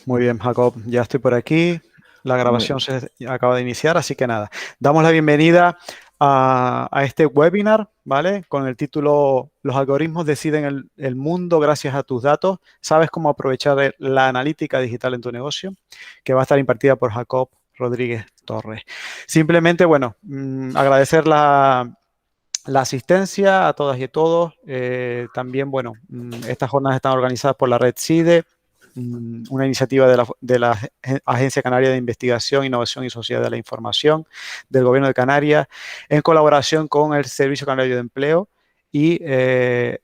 Muy bien, Jacob, ya estoy por aquí. La Muy, grabación se acaba de iniciar, así que nada, damos la bienvenida a este webinar, ¿vale? Con el título Los algoritmos deciden el mundo gracias a tus datos. ¿Sabes cómo aprovechar la analítica digital en tu negocio? Que va a estar impartida por Jacob Rodríguez Torres. Simplemente, bueno, agradecer la asistencia a todas y todos. También, bueno, estas jornadas están organizadas por la red CIDE, una iniciativa de la Agencia Canaria de Investigación, Innovación y Sociedad de la Información del Gobierno de Canarias, en colaboración con el Servicio Canario de Empleo y a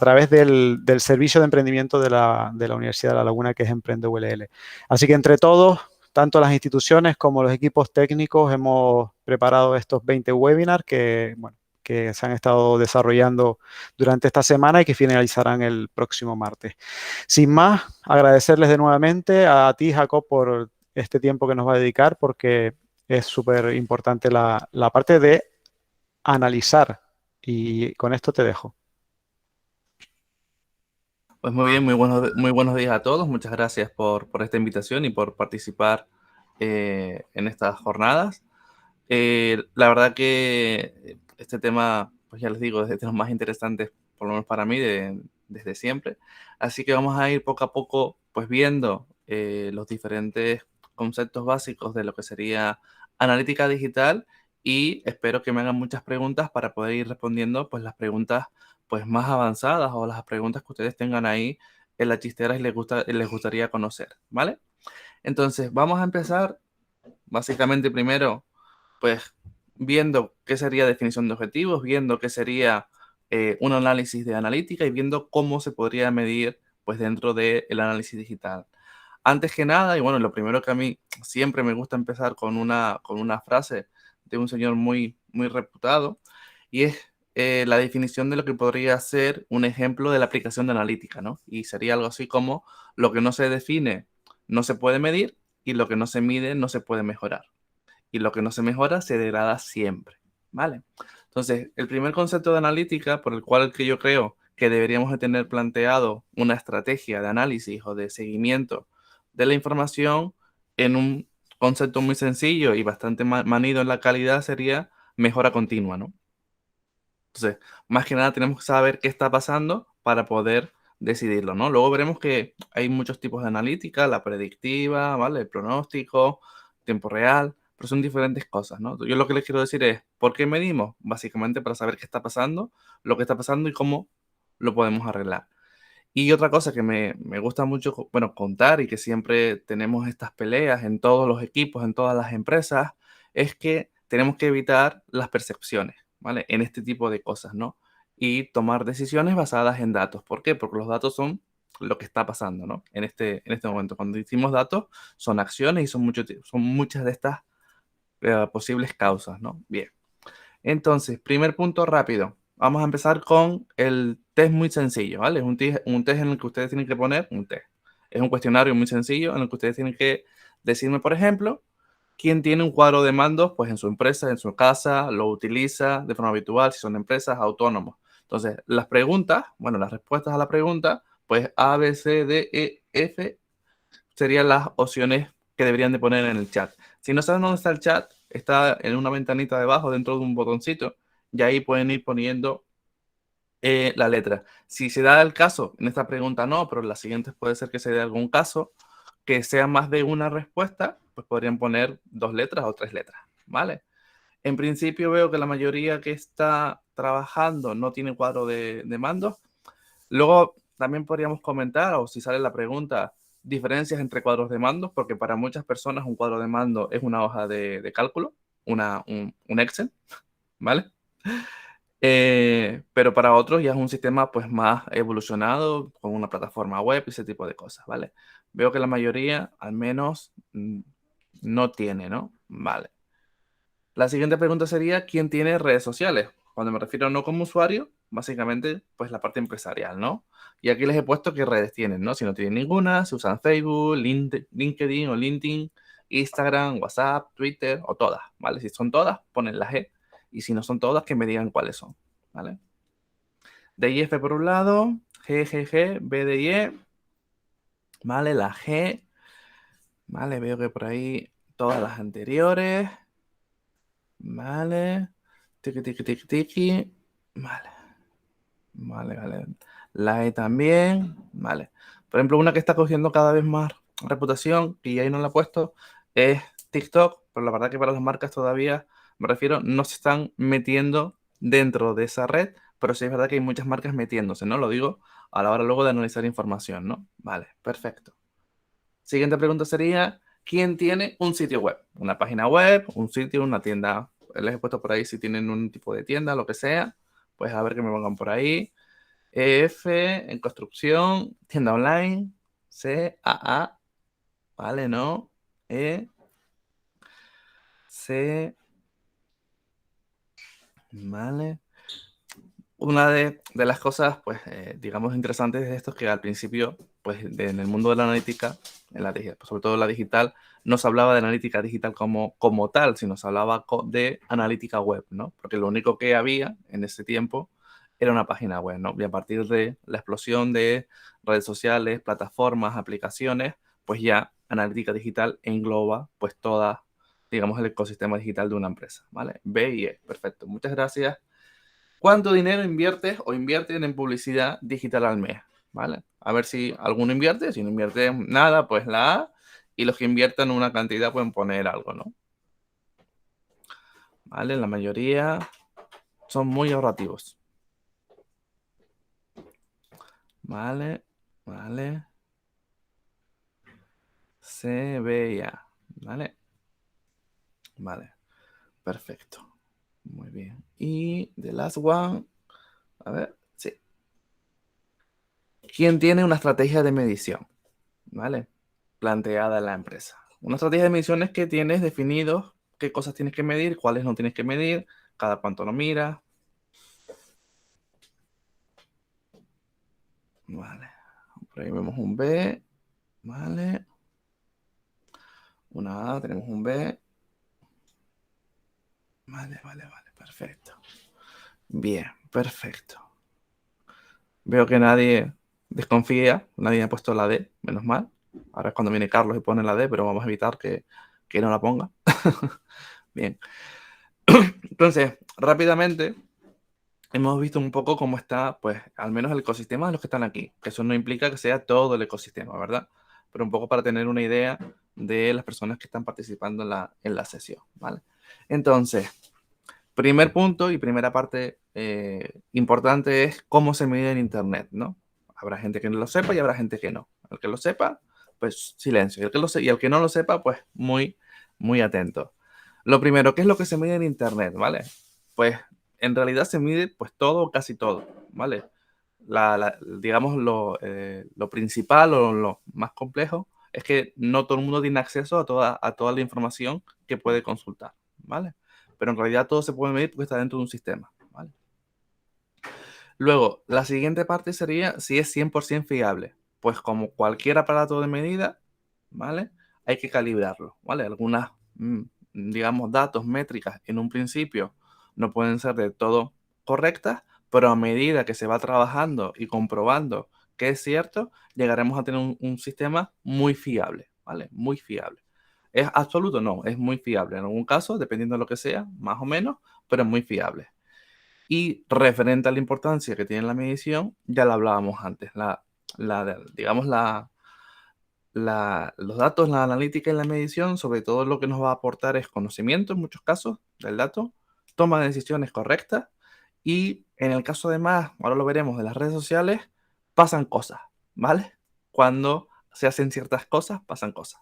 través del Servicio de Emprendimiento de la Universidad de La Laguna, que es Emprende ULL. Así que entre todos, tanto las instituciones como los equipos técnicos, hemos preparado estos 20 webinars que se han estado desarrollando durante esta semana y que finalizarán el próximo martes. Sin más, agradecerles de nuevamente a ti, Jacob, por este tiempo que nos va a dedicar, porque es súper importante la parte de analizar. Y con esto te dejo. pues muy bien, muy buenos días a todos. Muchas gracias por esta invitación y por participar en estas jornadas. La verdad que este tema, pues ya les digo, es de los más interesantes, por lo menos para mí, desde siempre. Así que vamos a ir poco a poco, pues viendo los diferentes conceptos básicos de lo que sería analítica digital y espero que me hagan muchas preguntas para poder ir respondiendo, pues las preguntas pues más avanzadas o las preguntas que ustedes tengan ahí en la chistera y les gustaría conocer, ¿vale? Entonces, vamos a empezar básicamente primero pues viendo qué sería definición de objetivos, viendo qué sería un análisis de analítica y viendo cómo se podría medir pues dentro del análisis digital. Antes que nada, y bueno, lo primero que a mí siempre me gusta empezar con una frase de un señor muy reputado, y es la definición de lo que podría ser un ejemplo de la aplicación de analítica, ¿no? Y sería algo así como lo que no se define no se puede medir y lo que no se mide no se puede mejorar y lo que no se mejora se degrada siempre, ¿vale? Entonces, el primer concepto de analítica por el cual que yo creo que deberíamos de tener planteado una estrategia de análisis o de seguimiento de la información en un concepto muy sencillo y bastante manido en la calidad sería mejora continua, ¿no? Entonces, más que nada tenemos que saber qué está pasando para poder decidirlo, ¿no? Luego veremos que hay muchos tipos de analítica, la predictiva, ¿vale? El pronóstico, tiempo real, pero son diferentes cosas, ¿no? Yo lo que les quiero decir es, ¿por qué medimos? Básicamente para saber qué está pasando, lo que está pasando y cómo lo podemos arreglar. Y otra cosa que me gusta mucho, bueno, contar y que siempre tenemos estas peleas en todos los equipos, en todas las empresas, es que tenemos que evitar las percepciones, ¿vale? En este tipo de cosas, ¿no? Y tomar decisiones basadas en datos. ¿Por qué? Porque los datos son lo que está pasando, ¿no? En este momento. Cuando decimos datos, son acciones y son muchas de estas posibles causas, ¿no? Bien. Entonces, primer punto rápido. Vamos a empezar con el test muy sencillo, ¿vale? Es un test en el que ustedes tienen que poner un test. Es un cuestionario muy sencillo en el que ustedes tienen que decirme, por ejemplo, quién tiene un cuadro de mandos, pues en su empresa, en su casa, lo utiliza de forma habitual, si son empresas, autónomos. Entonces, las preguntas, bueno, las respuestas a la pregunta, pues A, B, C, D, E, F serían las opciones que deberían de poner en el chat. Si no saben dónde está el chat, está en una ventanita debajo, dentro de un botoncito, y ahí pueden ir poniendo la letra. Si se da el caso, en esta pregunta no, pero en las siguientes puede ser que se dé algún caso, que sea más de una respuesta, pues podrían poner 2 letras o 3 letras, ¿vale? En principio veo que la mayoría que está trabajando no tiene cuadro de mandos. Luego también podríamos comentar, o si sale la pregunta, diferencias entre cuadros de mando, porque para muchas personas un cuadro de mando es una hoja de cálculo, un Excel, ¿vale? Pero para otros ya es un sistema pues más evolucionado, con una plataforma web y ese tipo de cosas, ¿vale? Veo que la mayoría al menos no tiene, ¿no? Vale. La siguiente pregunta sería, ¿quién tiene redes sociales? Cuando me refiero a no como usuario, básicamente, pues la parte empresarial, ¿no? Y aquí les he puesto qué redes tienen, ¿no? Si no tienen ninguna, se usan Facebook, LinkedIn o LinkedIn, Instagram, WhatsApp, Twitter o todas, ¿vale? Si son todas, ponen la G. Y si no son todas, que me digan cuáles son, ¿vale? DIF por un lado, GGG, BDIE, Vale, la G. Vale, veo que por ahí todas las anteriores. Vale. Tiki, tiki, tiki, tiki. Vale. Vale, vale. La E también. Vale. Por ejemplo, una que está cogiendo cada vez más reputación, y ahí no la he puesto, es TikTok. Pero la verdad que para las marcas todavía, me refiero, no se están metiendo dentro de esa red, pero sí es verdad que hay muchas marcas metiéndose, ¿no? Lo digo a la hora luego de analizar información, ¿no? Vale, perfecto. Siguiente pregunta sería, ¿quién tiene un sitio web? Una página web, un sitio, una tienda. Les he puesto por ahí si tienen un tipo de tienda, lo que sea. Pues a ver que me pongan por ahí. EF, en construcción, tienda online, CAA, ¿vale? ¿No? E, C, ¿vale? Una de las cosas, pues, digamos, interesantes de esto es que al principio, pues, en el mundo de la analítica, sobre todo la digital, no se hablaba de analítica digital como tal, sino se hablaba de analítica web, ¿no? Porque lo único que había en ese tiempo era una página web, ¿no? Y a partir de la explosión de redes sociales, plataformas, aplicaciones, pues ya analítica digital engloba, pues, toda, digamos, el ecosistema digital de una empresa, ¿vale? B y E, perfecto. Muchas gracias. ¿Cuánto dinero inviertes o invierten en publicidad digital al mes? ¿Vale? A ver si alguno invierte. Si no invierte nada, pues la A. Y los que inviertan una cantidad pueden poner algo, ¿no? ¿Vale? La mayoría son muy ahorrativos. ¿Vale? ¿Vale? Se ve ya. ¿Vale? Vale. Perfecto. Muy bien. Y the last one. A ver. Sí. ¿Quién tiene una estrategia de medición? ¿Vale? Planteada en la empresa. Una estrategia de medición es que tienes definidos qué cosas tienes que medir, cuáles no tienes que medir, cada cuánto lo miras. Vale. Por ahí vemos un B. Vale. Una A, tenemos un B. Vale, vale, vale. Perfecto. Bien, perfecto. Veo que nadie desconfía, nadie ha puesto la D, menos mal. Ahora es cuando viene Carlos y pone la D, pero vamos a evitar que no la ponga. Bien. Entonces, rápidamente, hemos visto un poco cómo está, pues, al menos el ecosistema de los que están aquí. Que eso no implica que sea todo el ecosistema, ¿verdad? Pero un poco para tener una idea de las personas que están participando en la sesión, ¿vale? Entonces, primer punto y primera parte importante es cómo se mide en Internet, ¿no? Habrá gente que no lo sepa y habrá gente que no. El que lo sepa, pues silencio. Y el que no lo sepa, pues muy, muy atento. Lo primero, ¿qué es lo que se mide en Internet, ¿vale? Pues en realidad se mide pues todo o casi todo, ¿vale? Digamos lo principal o lo más complejo es que no todo el mundo tiene acceso a toda la información que puede consultar, ¿vale? Pero en realidad todo se puede medir porque está dentro de un sistema, ¿vale? Luego, la siguiente parte sería si es 100% fiable. Pues como cualquier aparato de medida, ¿vale? Hay que calibrarlo, ¿vale? Algunas, digamos, datos, métricas en un principio no pueden ser de todo correctas, pero a medida que se va trabajando y comprobando que es cierto, llegaremos a tener un sistema muy fiable, ¿vale? Muy fiable. ¿Es absoluto? No, es muy fiable. En algún caso, dependiendo de lo que sea, más o menos, pero es muy fiable. Y referente a la importancia que tiene la medición, ya lo hablábamos antes. Digamos, los datos, la analítica y la medición, sobre todo lo que nos va a aportar es conocimiento en muchos casos del dato, toma de decisiones correctas y en el caso de más, ahora lo veremos, de las redes sociales, pasan cosas, ¿vale? Cuando se hacen ciertas cosas, pasan cosas.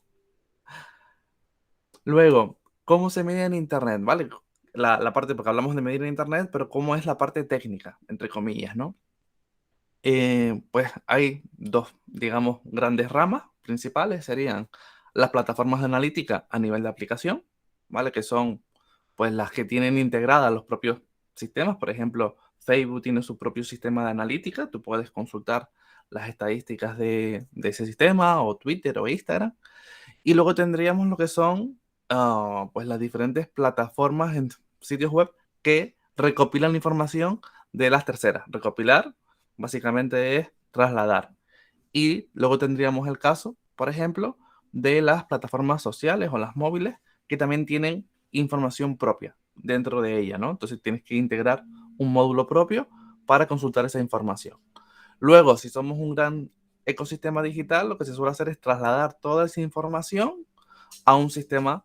Luego, ¿cómo se mide en Internet? ¿Vale? La parte, porque hablamos de medir en Internet, pero ¿cómo es la parte técnica, entre comillas, ¿no? Pues hay dos, digamos, grandes ramas principales, serían las plataformas de analítica a nivel de aplicación, ¿vale? Que son, pues, las que tienen integradas los propios sistemas. Por ejemplo, Facebook tiene su propio sistema de analítica, tú puedes consultar las estadísticas de ese sistema, o Twitter o Instagram. Y luego tendríamos lo que son, pues, las diferentes plataformas en sitios web que recopilan la información de las terceras. Recopilar básicamente es trasladar. Y luego tendríamos el caso, por ejemplo, de las plataformas sociales o las móviles que también tienen información propia dentro de ella, ¿no? Entonces tienes que integrar un módulo propio para consultar esa información. Luego, si somos un gran ecosistema digital, lo que se suele hacer es trasladar toda esa información a un sistema,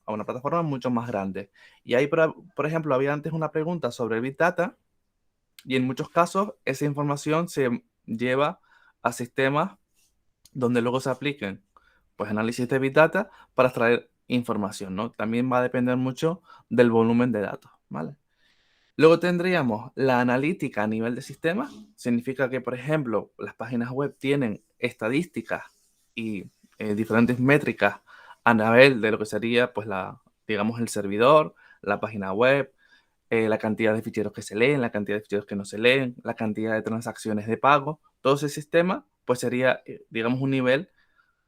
a una plataforma mucho más grande. Y ahí, por ejemplo, había antes una pregunta sobre Big Data y en muchos casos esa información se lleva a sistemas donde luego se apliquen pues análisis de Big Data para extraer información, ¿no? También va a depender mucho del volumen de datos, ¿vale? Luego tendríamos la analítica a nivel de sistema. Significa que, por ejemplo, las páginas web tienen estadísticas y diferentes métricas a nivel de lo que sería, pues, digamos, el servidor, la página web, la cantidad de ficheros que se leen, la cantidad de ficheros que no se leen, la cantidad de transacciones de pago. Todo ese sistema, pues, sería, digamos, un nivel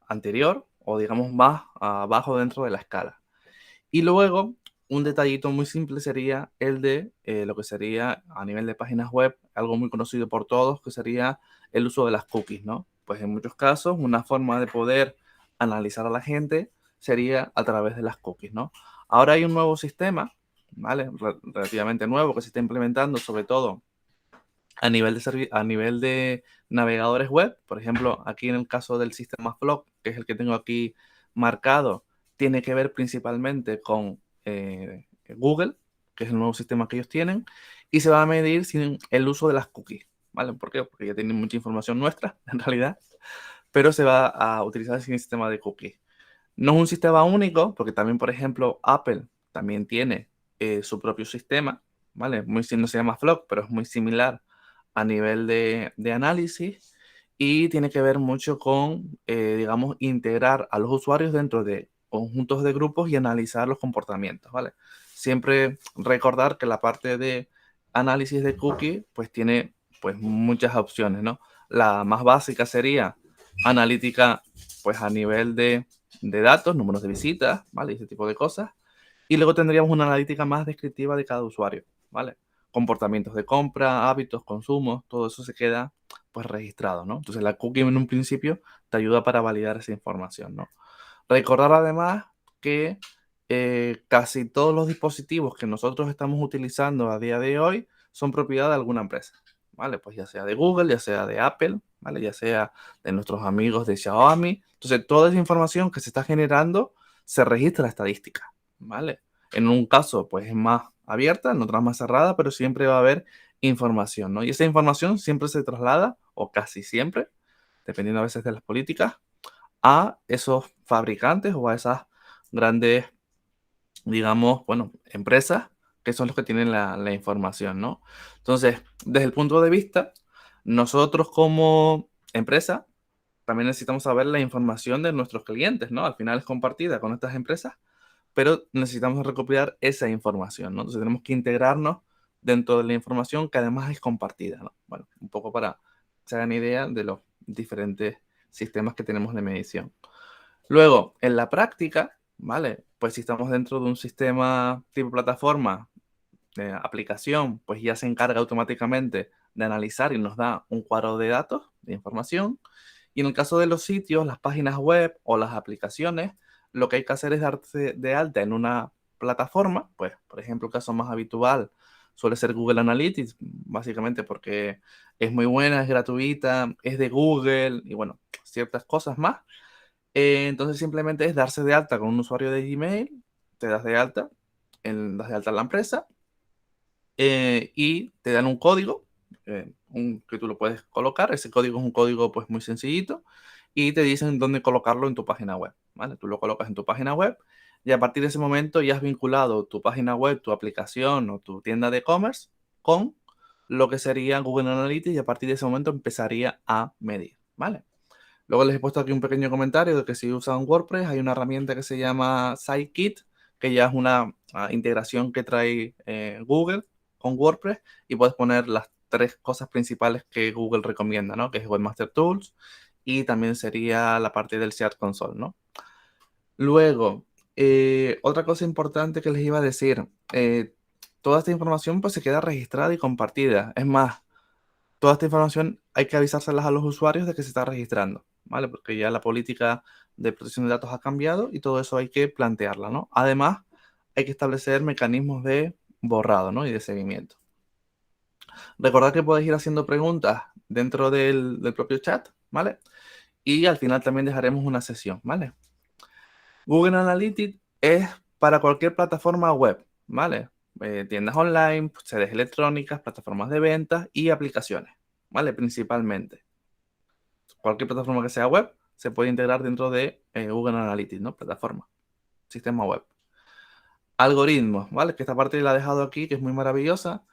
anterior o, digamos, más abajo dentro de la escala. Y luego, un detallito muy simple sería el de lo que sería a nivel de páginas web, algo muy conocido por todos, que sería el uso de las cookies, ¿no? Pues en muchos casos, una forma de poder analizar a la gente sería a través de las cookies, ¿no? Ahora hay un nuevo sistema, ¿vale? Relativamente nuevo que se está implementando, sobre todo a nivel de navegadores web. Por ejemplo, aquí en el caso del sistema Flock, que es el que tengo aquí marcado, tiene que ver principalmente con Google, que es el nuevo sistema que ellos tienen, y se va a medir sin el uso de las cookies, ¿vale? ¿Por qué? Porque ya tienen mucha información nuestra, en realidad, pero se va a utilizar sin el sistema de cookies. No es un sistema único, porque también, por ejemplo, Apple también tiene su propio sistema, ¿vale? No se llama Flock, pero es muy similar a nivel de análisis y tiene que ver mucho con, digamos, integrar a los usuarios dentro de conjuntos de grupos y analizar los comportamientos, ¿vale? Siempre recordar que la parte de análisis de cookie, pues tiene pues muchas opciones, ¿no? La más básica sería analítica, pues a nivel de datos, números de visitas, ¿vale? Ese tipo de cosas. Y luego tendríamos una analítica más descriptiva de cada usuario, ¿vale? Comportamientos de compra, hábitos, consumos, todo eso se queda pues registrado, ¿no? Entonces la cookie en un principio te ayuda para validar esa información, ¿no? Recordar además que casi todos los dispositivos que nosotros estamos utilizando a día de hoy son propiedad de alguna empresa, ¿vale? Pues ya sea de Google, ya sea de Apple, ¿vale? Ya sea de nuestros amigos de Xiaomi. Entonces toda esa información que se está generando se registra en la estadística, ¿vale? En un caso pues es más abierta, en otras más cerrada, pero siempre va a haber información, ¿no? Y esa información siempre se traslada, o casi siempre, dependiendo a veces de las políticas, a esos fabricantes o a esas grandes, digamos, bueno, empresas que son los que tienen la información, ¿no? Entonces, desde el punto de vista, nosotros como empresa también necesitamos saber la información de nuestros clientes, ¿no? Al final es compartida con estas empresas, pero necesitamos recopilar esa información, ¿no? Entonces tenemos que integrarnos dentro de la información que además es compartida, ¿no? Bueno, un poco para que se hagan idea de los diferentes sistemas que tenemos de medición. Luego, en la práctica, ¿vale? Pues si estamos dentro de un sistema tipo plataforma, de aplicación, pues ya se encarga automáticamente de analizar y nos da un cuadro de datos, de información. Y en el caso de los sitios, las páginas web o las aplicaciones, lo que hay que hacer es darse de alta en una plataforma, pues por ejemplo, el caso más habitual suele ser Google Analytics, básicamente porque es muy buena, es gratuita, es de Google y bueno, ciertas cosas más. Entonces simplemente es darse de alta con un usuario de Gmail, te das de alta, das de alta en la empresa y te dan un código que tú lo puedes colocar. Ese código es un código pues muy sencillito y te dicen dónde colocarlo en tu página web, ¿vale? Tú lo colocas en tu página web y a partir de ese momento ya has vinculado tu página web, tu aplicación o tu tienda de e-commerce con lo que sería Google Analytics y a partir de ese momento empezaría a medir, ¿vale? Luego les he puesto aquí un pequeño comentario de que si usan WordPress hay una herramienta que se llama Sitekit, que ya es una integración que trae Google con WordPress y puedes poner las tres cosas principales que Google recomienda, ¿no? Que es Webmaster Tools y también sería la parte del Search Console, ¿no? Luego, otra cosa importante que les iba a decir, toda esta información pues se queda registrada y compartida. Es más, toda esta información hay que avisárselas a los usuarios de que se está registrando, ¿vale? Porque ya la política de protección de datos ha cambiado y todo eso hay que plantearla, ¿no? Además, hay que establecer mecanismos de borrado, ¿no? Y de seguimiento. Recordad que podéis ir haciendo preguntas dentro del propio chat, ¿vale? Y al final también dejaremos una sesión, ¿vale? Google Analytics es para cualquier plataforma web, ¿vale? Tiendas online, sedes electrónicas, plataformas de ventas y aplicaciones, ¿vale? Principalmente. Cualquier plataforma que sea web se puede integrar dentro de Google Analytics, ¿no? Plataforma, sistema web. Algoritmos, ¿vale? Que esta parte la he dejado aquí, que es muy maravillosa,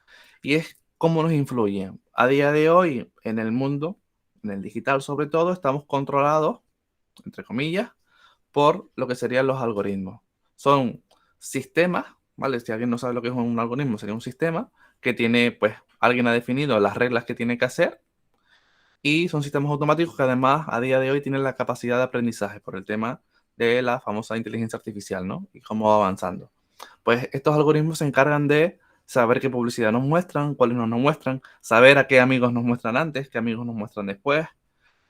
y es cómo nos influyen. A día de hoy, en el mundo, en el digital sobre todo, estamos controlados, entre comillas, por lo que serían los algoritmos. Son sistemas, ¿vale? Si alguien no sabe lo que es un algoritmo, sería un sistema que tiene, pues, alguien ha definido las reglas que tiene que hacer y son sistemas automáticos que además a día de hoy tienen la capacidad de aprendizaje por el tema de la famosa inteligencia artificial, ¿no? Y cómo va avanzando. Pues estos algoritmos se encargan de saber qué publicidad nos muestran, cuáles no nos muestran, saber a qué amigos nos muestran antes, qué amigos nos muestran después,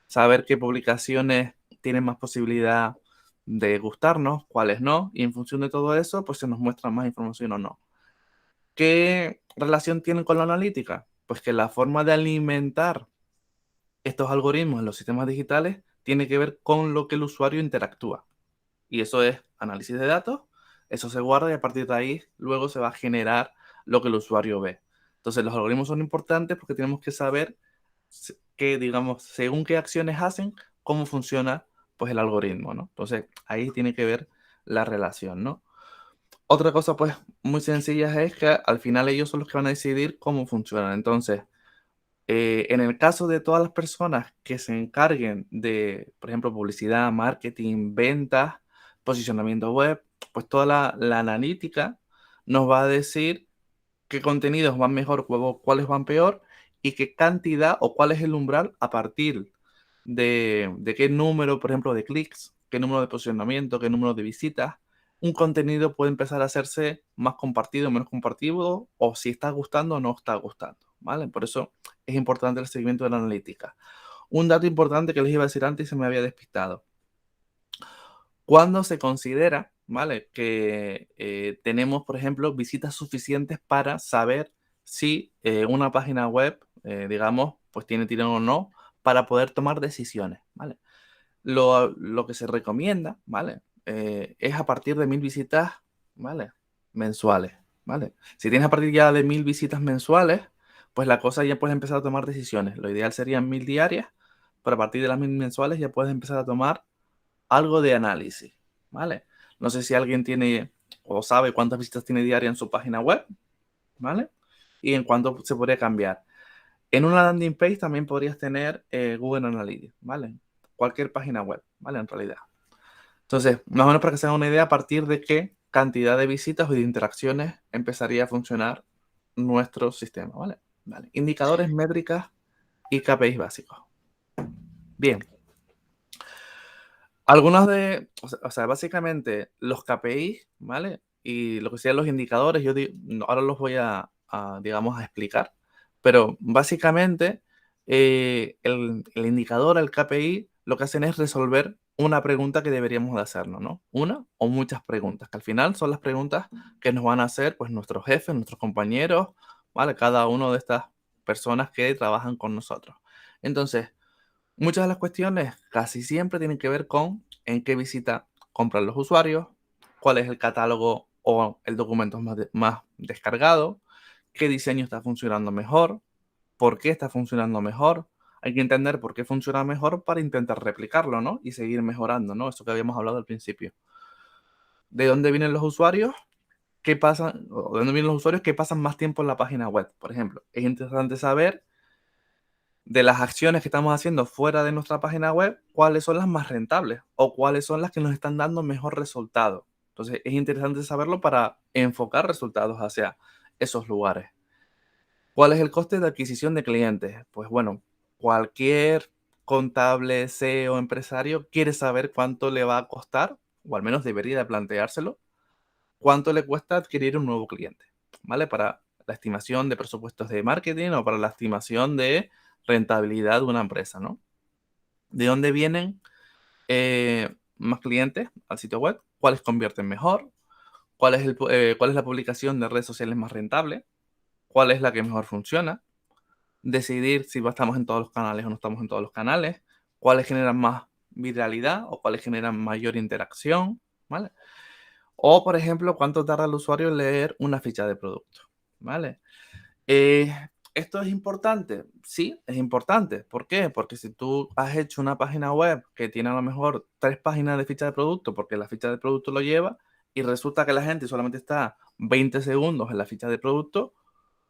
saber qué publicaciones tienen más posibilidad de gustarnos, cuáles no, y en función de todo eso, pues se nos muestra más información o no. ¿Qué relación tienen con la analítica? Pues que la forma de alimentar estos algoritmos en los sistemas digitales tiene que ver con lo que el usuario interactúa. Y eso es análisis de datos, eso se guarda y a partir de ahí luego se va a generar lo que el usuario ve. Entonces los algoritmos son importantes porque tenemos que saber que, digamos, según qué acciones hacen, cómo funciona pues el algoritmo, ¿no? Entonces ahí tiene que ver la relación, ¿no? Otra cosa pues muy sencilla es que al final ellos son los que van a decidir cómo funcionan. Entonces, en el caso de todas las personas que se encarguen de, por ejemplo, publicidad, marketing, ventas, posicionamiento web, pues toda la analítica nos va a decir qué contenidos van mejor, cuáles van peor y qué cantidad o cuál es el umbral a partir de qué número, por ejemplo, de clics, qué número de posicionamiento, qué número de visitas. Un contenido puede empezar a hacerse más compartido, menos compartido, o si está gustando o no está gustando, ¿vale? Por eso es importante el seguimiento de la analítica. Un dato importante que les iba a decir antes y se me había despistado. Cuando se considera, ¿vale? Que tenemos, por ejemplo, visitas suficientes para saber si una página web, digamos, pues tiene tirón o no, para poder tomar decisiones, ¿vale? Lo que se recomienda, ¿vale? Es a partir de 1000 visitas, ¿vale? Mensuales, ¿vale? Si tienes a partir ya de 1000 visitas mensuales, pues la cosa ya puedes empezar a tomar decisiones. Lo ideal serían 1000 diarias, pero a partir de las 1000 mensuales ya puedes empezar a tomar algo de análisis, ¿vale? No sé si alguien tiene o sabe cuántas visitas tiene diaria en su página web, ¿vale? Y en cuánto se podría cambiar. En una landing page también podrías tener Google Analytics, ¿vale? Cualquier página web, ¿vale? En realidad. Entonces, más o menos para que se hagan una idea a partir de qué cantidad de visitas o de interacciones empezaría a funcionar nuestro sistema, ¿vale? Vale. Indicadores, métricas y KPIs básicos. Bien. Algunos de, o sea, básicamente los KPIs, ¿vale? Y lo que sean los indicadores, ahora los voy digamos, a explicar. Pero básicamente el indicador, el KPI, lo que hacen es resolver una pregunta que deberíamos de hacernos, ¿no? Una o muchas preguntas, que al final son las preguntas que nos van a hacer pues nuestros jefes, nuestros compañeros, ¿vale? Cada uno de estas personas que trabajan con nosotros. Entonces, muchas de las cuestiones casi siempre tienen que ver con en qué visita compran los usuarios, cuál es el catálogo o el documento más descargado, qué diseño está funcionando mejor, por qué está funcionando mejor. Hay que entender por qué funciona mejor para intentar replicarlo, ¿no? Y seguir mejorando, ¿no? Eso que habíamos hablado al principio. ¿De dónde vienen los usuarios? ¿Qué pasa? ¿O de dónde vienen los usuarios que pasan más tiempo en la página web? Por ejemplo, es interesante saber de las acciones que estamos haciendo fuera de nuestra página web, cuáles son las más rentables o cuáles son las que nos están dando mejor resultado. Entonces, es interesante saberlo para enfocar resultados hacia esos lugares. ¿Cuál es el coste de adquisición de clientes? Pues bueno, cualquier contable, CEO, empresario quiere saber cuánto le va a costar, o al menos debería de planteárselo, cuánto le cuesta adquirir un nuevo cliente, ¿vale? Para la estimación de presupuestos de marketing o para la estimación de rentabilidad de una empresa, ¿no? ¿De dónde vienen más clientes al sitio web? ¿Cuáles convierten mejor? ¿Cuál es la publicación de redes sociales más rentable? ¿Cuál es la que mejor funciona? Decidir si estamos en todos los canales o no estamos en todos los canales. ¿Cuáles generan más viralidad o cuáles generan mayor interacción? ¿Vale? O, por ejemplo, cuánto tarda el usuario en leer una ficha de producto. ¿Vale? Eh, ¿Esto es importante? Sí, es importante. ¿Por qué? Porque si tú has hecho una página web que tiene a lo mejor 3 páginas de ficha de producto, porque la ficha de producto lo lleva, y resulta que la gente solamente está 20 segundos en la ficha de producto,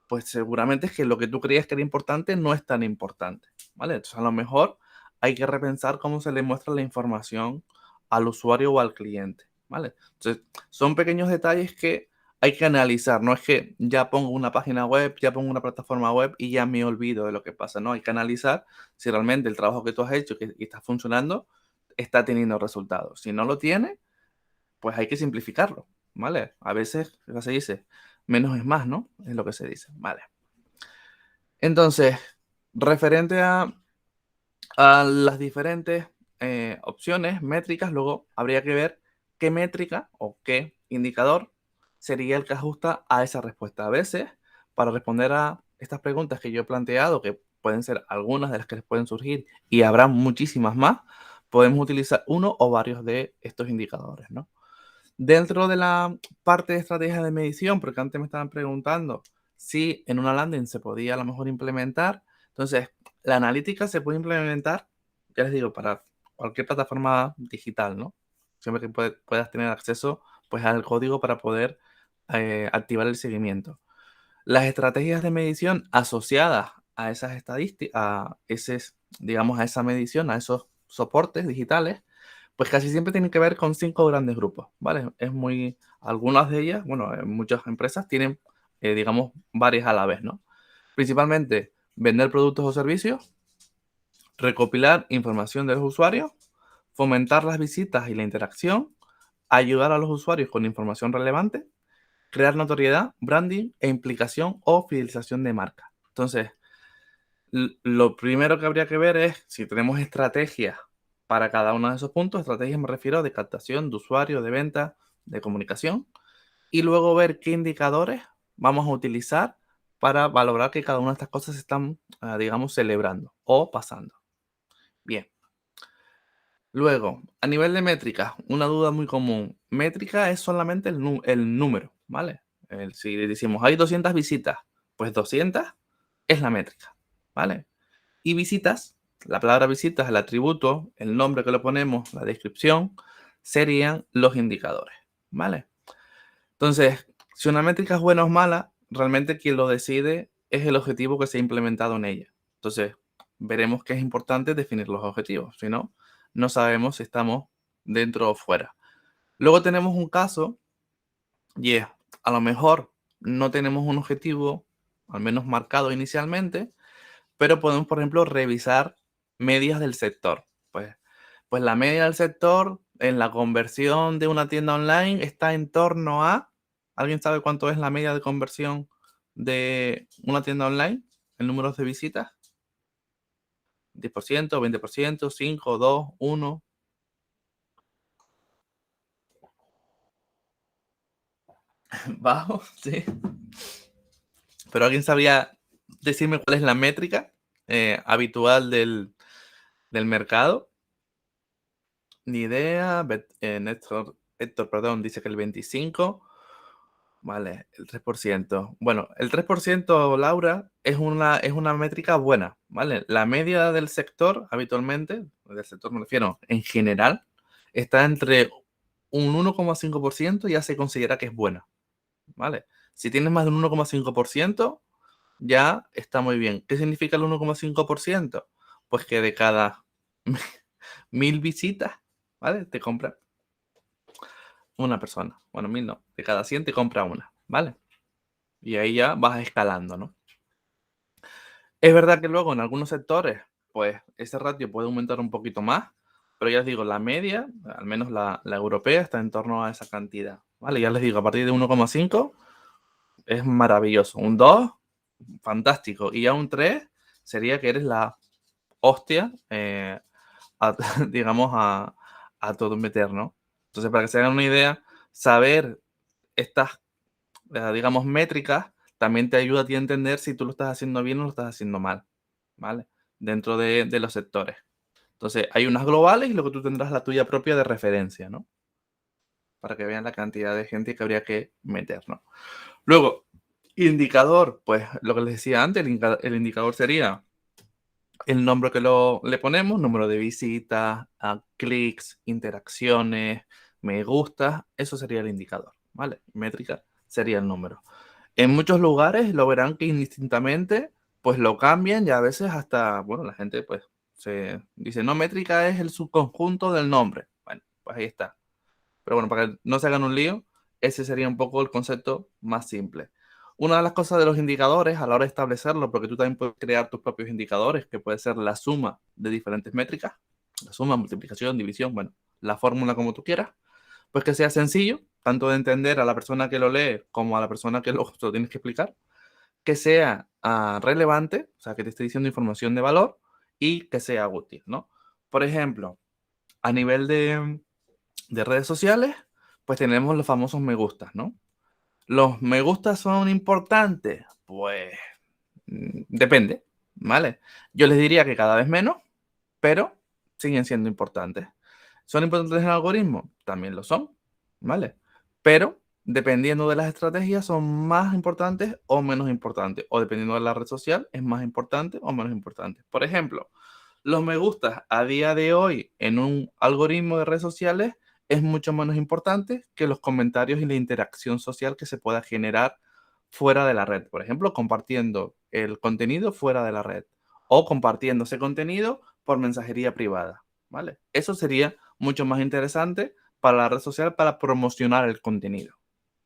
pues seguramente es que lo que tú creías que era importante no es tan importante, ¿vale? Entonces a lo mejor hay que repensar cómo se le muestra la información al usuario o al cliente, ¿vale? Entonces son pequeños detalles que hay que analizar, no es que ya pongo una página web, ya pongo una plataforma web y ya me olvido de lo que pasa, ¿no? Hay que analizar si realmente el trabajo que tú has hecho y está funcionando está teniendo resultados. Si no lo tiene, pues hay que simplificarlo, ¿vale? A veces, ¿qué se dice? Menos es más, ¿no? Es lo que se dice, ¿vale? Entonces, referente a las diferentes opciones, métricas, luego habría que ver qué métrica o qué indicador sería el que ajusta a esa respuesta. A veces, para responder a estas preguntas que yo he planteado, que pueden ser algunas de las que les pueden surgir y habrá muchísimas más, podemos utilizar uno o varios de estos indicadores, ¿no? Dentro de la parte de estrategia de medición, porque antes me estaban preguntando si en una landing se podía a lo mejor implementar. Entonces, la analítica se puede implementar, ya les digo, para cualquier plataforma digital, ¿no? Siempre que puedas tener acceso pues, al código para poder activar el seguimiento. Las estrategias de medición asociadas a esas estadísticas, digamos, a esa medición, a esos soportes digitales, pues casi siempre tienen que ver con 5 grandes grupos, ¿vale? Algunas de ellas, bueno, muchas empresas tienen, digamos, varias a la vez, ¿no? Principalmente, vender productos o servicios, recopilar información de los usuarios, fomentar las visitas y la interacción, ayudar a los usuarios con información relevante, crear notoriedad, branding e implicación o fidelización de marca. Entonces, lo primero que habría que ver es si tenemos estrategias para cada uno de esos puntos. Estrategias me refiero de captación, de usuario, de venta, de comunicación. Y luego ver qué indicadores vamos a utilizar para valorar que cada una de estas cosas se están, digamos, celebrando o pasando. Bien. Luego, a nivel de métricas, una duda muy común. Métrica es solamente el número, ¿vale? Si decimos hay 200 visitas, pues 200 es la métrica, ¿vale? Y visitas, la palabra visitas, el atributo, el nombre que le ponemos, la descripción, serían los indicadores, ¿vale? Entonces, si una métrica es buena o mala, realmente quien lo decide es el objetivo que se ha implementado en ella. Entonces, veremos que es importante definir los objetivos, si no, no sabemos si estamos dentro o fuera. Luego tenemos un caso, y es, a lo mejor no tenemos un objetivo, al menos marcado inicialmente, pero podemos, por ejemplo, revisar medias del sector. Pues la media del sector en la conversión de una tienda online está en torno a... ¿Alguien sabe cuánto es la media de conversión de una tienda online en números de visitas? ¿10%, 20%, 5, 2, 1? Bajo, sí. Pero ¿alguien sabría decirme cuál es la métrica habitual del mercado? Ni idea. Héctor, perdón, dice que el 25%. Vale, el 3%. Bueno, el 3%, Laura, es una métrica buena, ¿vale? La media del sector, habitualmente, del sector me refiero en general, está entre un 1,5% y ya se considera que es buena, ¿vale? Si tienes más de un 1,5%, ya está muy bien. ¿Qué significa el 1,5%? Pues que de cada 1000 visitas, ¿vale? Te compra una persona. Bueno, 1000 no. De cada 100 te compra una, ¿vale? Y ahí ya vas escalando, ¿no? Es verdad que luego en algunos sectores, pues ese ratio puede aumentar un poquito más, pero ya les digo, la media, al menos la europea, está en torno a esa cantidad, ¿vale? Ya les digo, a partir de 1,5 es maravilloso. Un 2, fantástico. Y ya un 3 sería que eres la hostia, digamos, a todo meter, ¿no? Entonces, para que se hagan una idea, saber estas, digamos, métricas también te ayuda a ti a entender si tú lo estás haciendo bien o lo estás haciendo mal, ¿vale? Dentro de los sectores. Entonces, hay unas globales y luego tú tendrás la tuya propia de referencia, ¿no? Para que vean la cantidad de gente que habría que meter, ¿no? Luego, indicador, pues lo que les decía antes, el indicador sería el nombre que le ponemos, número de visitas, clics, interacciones, me gusta, eso sería el indicador, ¿vale? Métrica sería el número. En muchos lugares lo verán que indistintamente, pues lo cambian y a veces hasta, bueno, la gente pues se dice, no, métrica es el subconjunto del nombre. Bueno, pues ahí está. Pero bueno, para que no se hagan un lío, ese sería un poco el concepto más simple. Una de las cosas de los indicadores a la hora de establecerlo, porque tú también puedes crear tus propios indicadores, que puede ser la suma de diferentes métricas, la suma, multiplicación, división, bueno, la fórmula como tú quieras, pues que sea sencillo, tanto de entender a la persona que lo lee como a la persona que lo tienes que explicar, que sea relevante, o sea, que te esté diciendo información de valor y que sea útil, ¿no? Por ejemplo, a nivel de redes sociales, pues tenemos los famosos me gustas, ¿no? ¿Los me gustas son importantes? Pues depende, ¿vale? Yo les diría que cada vez menos, pero siguen siendo importantes. ¿Son importantes en el algoritmo? También lo son, ¿vale? Pero dependiendo de las estrategias son más importantes o menos importantes. O dependiendo de la red social es más importante o menos importante. Por ejemplo, los me gustas a día de hoy en un algoritmo de redes sociales es mucho menos importante que los comentarios y la interacción social que se pueda generar fuera de la red. Por ejemplo, compartiendo el contenido fuera de la red o compartiendo ese contenido por mensajería privada, ¿vale? Eso sería mucho más interesante para la red social para promocionar el contenido,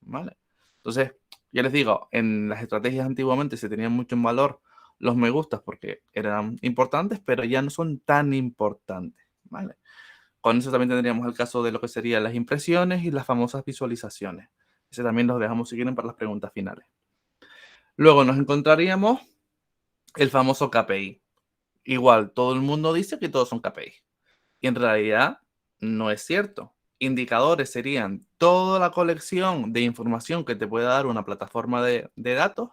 ¿vale? Entonces, ya les digo, en las estrategias antiguamente se tenían mucho en valor los me gustas porque eran importantes, pero ya no son tan importantes, ¿vale? Con eso también tendríamos el caso de lo que serían las impresiones y las famosas visualizaciones. Ese también los dejamos si quieren para las preguntas finales. Luego nos encontraríamos el famoso KPI. Igual, todo el mundo dice que todos son KPI. Y en realidad no es cierto. Indicadores serían toda la colección de información que te puede dar una plataforma de datos,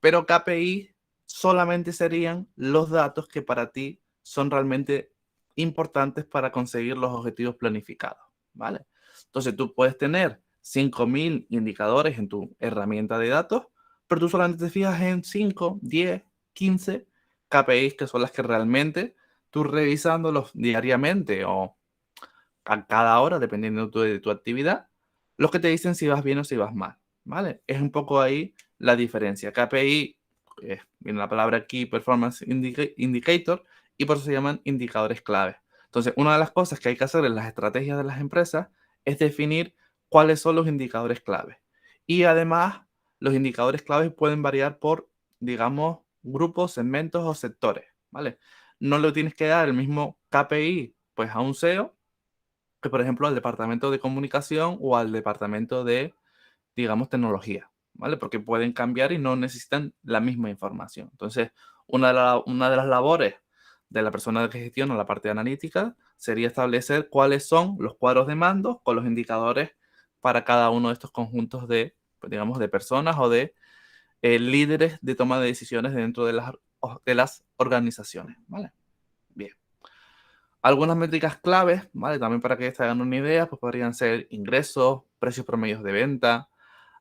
pero KPI solamente serían los datos que para ti son realmente importantes para conseguir los objetivos planificados, ¿vale? Entonces tú puedes tener 5.000 indicadores en tu herramienta de datos, pero tú solamente te fijas en 5, 10, 15 KPIs que son las que realmente tú revisándolos diariamente o a cada hora, dependiendo de tu actividad, los que te dicen si vas bien o si vas mal, ¿vale? Es un poco ahí la diferencia. KPI, viene la palabra Key Performance Indicator, y por eso se llaman indicadores clave. Entonces, una de las cosas que hay que hacer en las estrategias de las empresas es definir cuáles son los indicadores clave. Y además, los indicadores claves pueden variar por, digamos, grupos, segmentos o sectores, ¿vale? No le tienes que dar el mismo KPI pues a un SEO que, por ejemplo, al departamento de comunicación o al departamento de, digamos, tecnología, ¿vale? Porque pueden cambiar y no necesitan la misma información. Entonces, una de las labores de la persona que gestiona la parte analítica sería establecer cuáles son los cuadros de mando con los indicadores para cada uno de estos conjuntos de, pues, digamos, de personas o de líderes de toma de decisiones dentro de las organizaciones, ¿vale? Bien. Algunas métricas claves, ¿vale? También para que se hagan una idea, pues podrían ser ingresos, precios promedios de venta,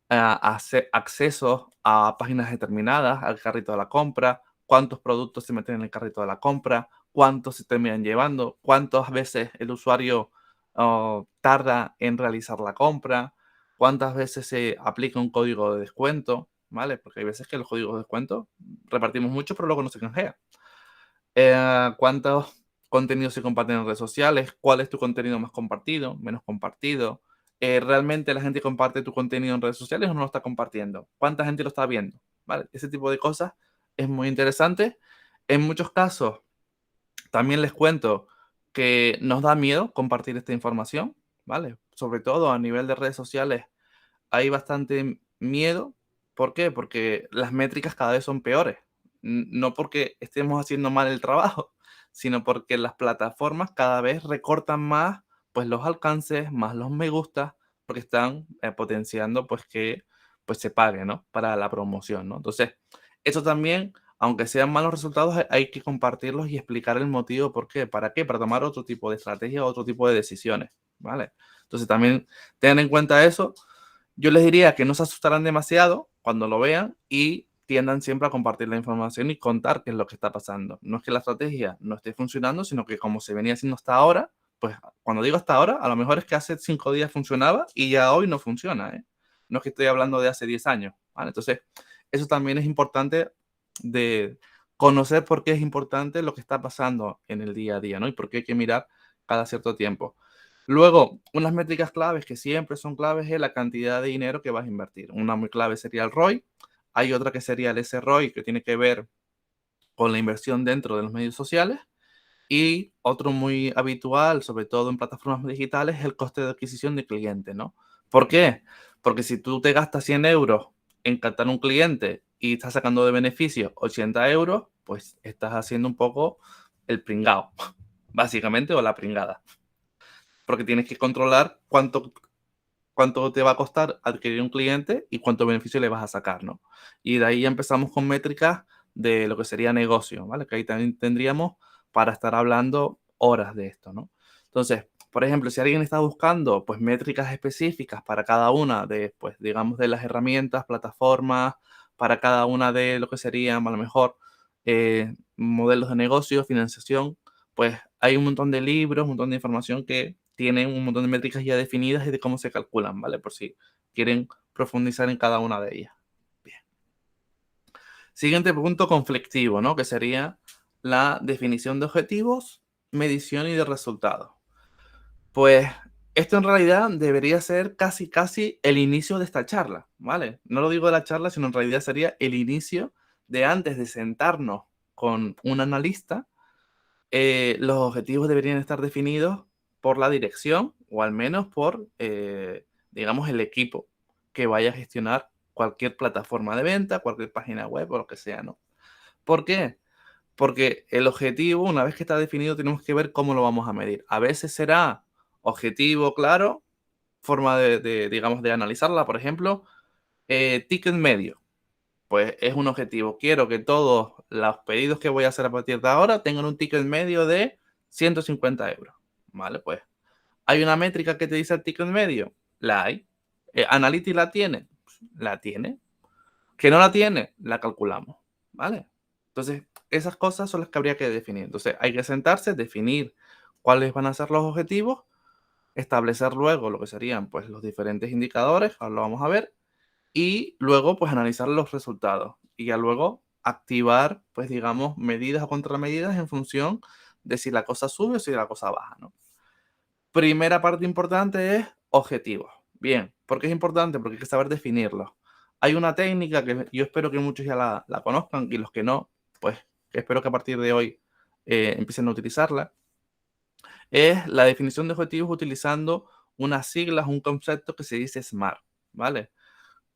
accesos a páginas determinadas, al carrito de la compra, cuántos productos se meten en el carrito de la compra, cuántos se terminan llevando, cuántas veces el usuario tarda en realizar la compra, cuántas veces se aplica un código de descuento, ¿vale? Porque hay veces que los códigos de descuento repartimos mucho, pero luego no se canjean. ¿Cuántos contenidos se comparten en redes sociales? ¿Cuál es tu contenido más compartido, menos compartido? ¿Realmente la gente comparte tu contenido en redes sociales o no lo está compartiendo? ¿Cuánta gente lo está viendo? ¿Vale? Ese tipo de cosas es muy interesante. En muchos casos, también les cuento que nos da miedo compartir esta información, ¿vale? Sobre todo a nivel de redes sociales hay bastante miedo. ¿Por qué? Porque las métricas cada vez son peores. No porque estemos haciendo mal el trabajo, sino porque las plataformas cada vez recortan más pues los alcances, más los me gusta, porque están potenciando pues que pues se pague, ¿no? Para la promoción, ¿no? Entonces, eso también, aunque sean malos resultados, hay que compartirlos y explicar el motivo por qué, para qué, para tomar otro tipo de estrategia, otro tipo de decisiones, ¿vale? Entonces, también tengan en cuenta eso. Yo les diría que no se asustaran demasiado cuando lo vean y tiendan siempre a compartir la información y contar qué es lo que está pasando. No es que la estrategia no esté funcionando, sino que como se venía haciendo hasta ahora, pues cuando digo hasta ahora, a lo mejor es que hace 5 días funcionaba y ya hoy no funciona, ¿eh? No es que estoy hablando de hace 10 años, ¿vale? Entonces, eso también es importante de conocer por qué es importante lo que está pasando en el día a día, ¿no? Y por qué hay que mirar cada cierto tiempo. Luego, unas métricas claves que siempre son claves es la cantidad de dinero que vas a invertir. Una muy clave sería el ROI. Hay otra que sería el SROI, que tiene que ver con la inversión dentro de los medios sociales. Y otro muy habitual, sobre todo en plataformas digitales, es el coste de adquisición de cliente, ¿no? ¿Por qué? Porque si tú te gastas 100 euros en captar un cliente y estás sacando de beneficio 80 euros, pues estás haciendo un poco el pringao, básicamente, o la pringada. Porque tienes que controlar cuánto te va a costar adquirir un cliente y cuánto beneficio le vas a sacar, ¿no? Y de ahí ya empezamos con métricas de lo que sería negocio, ¿vale? Que ahí también tendríamos para estar hablando horas de esto, ¿no? Entonces, por ejemplo, si alguien está buscando, pues, métricas específicas para cada una de, pues, digamos, de las herramientas, plataformas, para cada una de lo que serían, a lo mejor, modelos de negocio, financiación, pues, hay un montón de libros, un montón de información que tienen un montón de métricas ya definidas y de cómo se calculan, ¿vale? Por si quieren profundizar en cada una de ellas. Bien. Siguiente punto conflictivo, ¿no? Que sería la definición de objetivos, medición y de resultados. Pues esto en realidad debería ser casi el inicio de esta charla, ¿vale? No lo digo de la charla, sino en realidad sería el inicio de antes de sentarnos con un analista. Los objetivos deberían estar definidos por la dirección o al menos por, digamos, el equipo que vaya a gestionar cualquier plataforma de venta, cualquier página web o lo que sea, ¿no? ¿Por qué? Porque el objetivo, una vez que está definido, tenemos que ver cómo lo vamos a medir. A veces será objetivo claro, forma digamos, de analizarla, por ejemplo, ticket medio. Pues es un objetivo. Quiero que todos los pedidos que voy a hacer a partir de ahora tengan un ticket medio de 150 euros. ¿Vale? Pues, ¿hay una métrica que te dice el ticket medio? La hay. ¿Analytics la tiene? La tiene. ¿Que no la tiene? La calculamos. ¿Vale? Entonces, esas cosas son las que habría que definir. Entonces, hay que sentarse, definir cuáles van a ser los objetivos, establecer luego lo que serían pues los diferentes indicadores, ahora lo vamos a ver, y luego pues analizar los resultados y ya luego activar pues digamos medidas o contramedidas en función de si la cosa sube o si la cosa baja, ¿no? Primera parte importante es objetivos. Bien, ¿por qué es importante? Porque hay que saber definirlos. Hay una técnica que yo espero que muchos ya la conozcan y los que no, pues espero que a partir de hoy empiecen a utilizarla. Es la definición de objetivos utilizando unas siglas, un concepto que se dice SMART, ¿vale?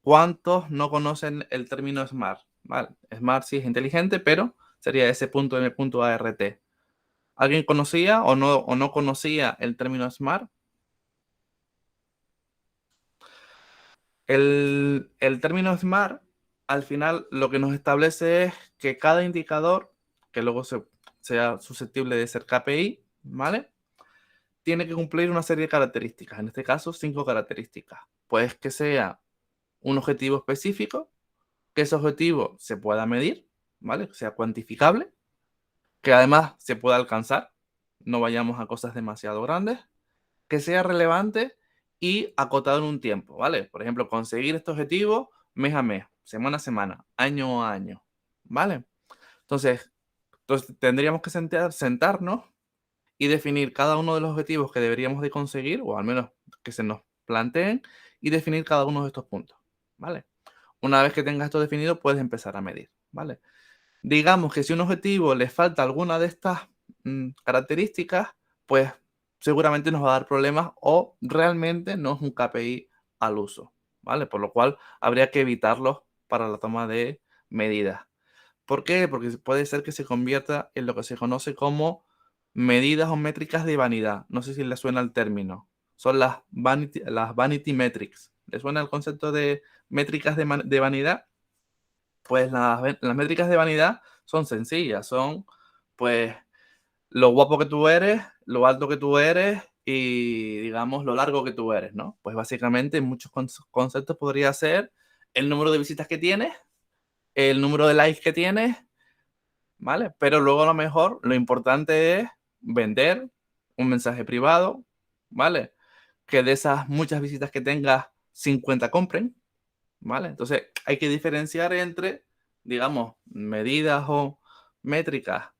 ¿Cuántos no conocen el término SMART? Vale, SMART sí es inteligente, pero sería S.M.ART. ¿Alguien conocía o no conocía el término SMART? El término SMART, al final, lo que nos establece es que cada indicador, que luego sea susceptible de ser KPI, ¿vale? Tiene que cumplir una serie de características, en este caso 5 características. Pues que sea un objetivo específico, que ese objetivo se pueda medir, ¿vale? Que sea cuantificable, que además se pueda alcanzar, no vayamos a cosas demasiado grandes, que sea relevante y acotado en un tiempo, ¿vale? Por ejemplo, conseguir este objetivo mes a mes, semana a semana, año a año, ¿vale? Entonces tendríamos que sentarnos y definir cada uno de los objetivos que deberíamos de conseguir, o al menos que se nos planteen, y definir cada uno de estos puntos, ¿vale? Una vez que tengas esto definido, puedes empezar a medir, ¿vale? Digamos que si a un objetivo le falta alguna de estas características, pues seguramente nos va a dar problemas o realmente no es un KPI al uso, ¿vale? Por lo cual habría que evitarlos para la toma de medidas. ¿Por qué? Porque puede ser que se convierta en lo que se conoce como medidas o métricas de vanidad. No sé si le suena el término. Son las vanity metrics. ¿Le suena el concepto de métricas de vanidad? Pues las métricas de vanidad son sencillas. Son, pues, lo guapo que tú eres, lo alto que tú eres y, digamos, lo largo que tú eres, ¿no? Pues básicamente en muchos conceptos podría ser el número de visitas que tienes, el número de likes que tienes, ¿vale? Pero luego a lo mejor lo importante es vender un mensaje privado, ¿vale? Que de esas muchas visitas que tengas, 50 compren, ¿vale? Entonces hay que diferenciar entre, digamos, medidas o métricas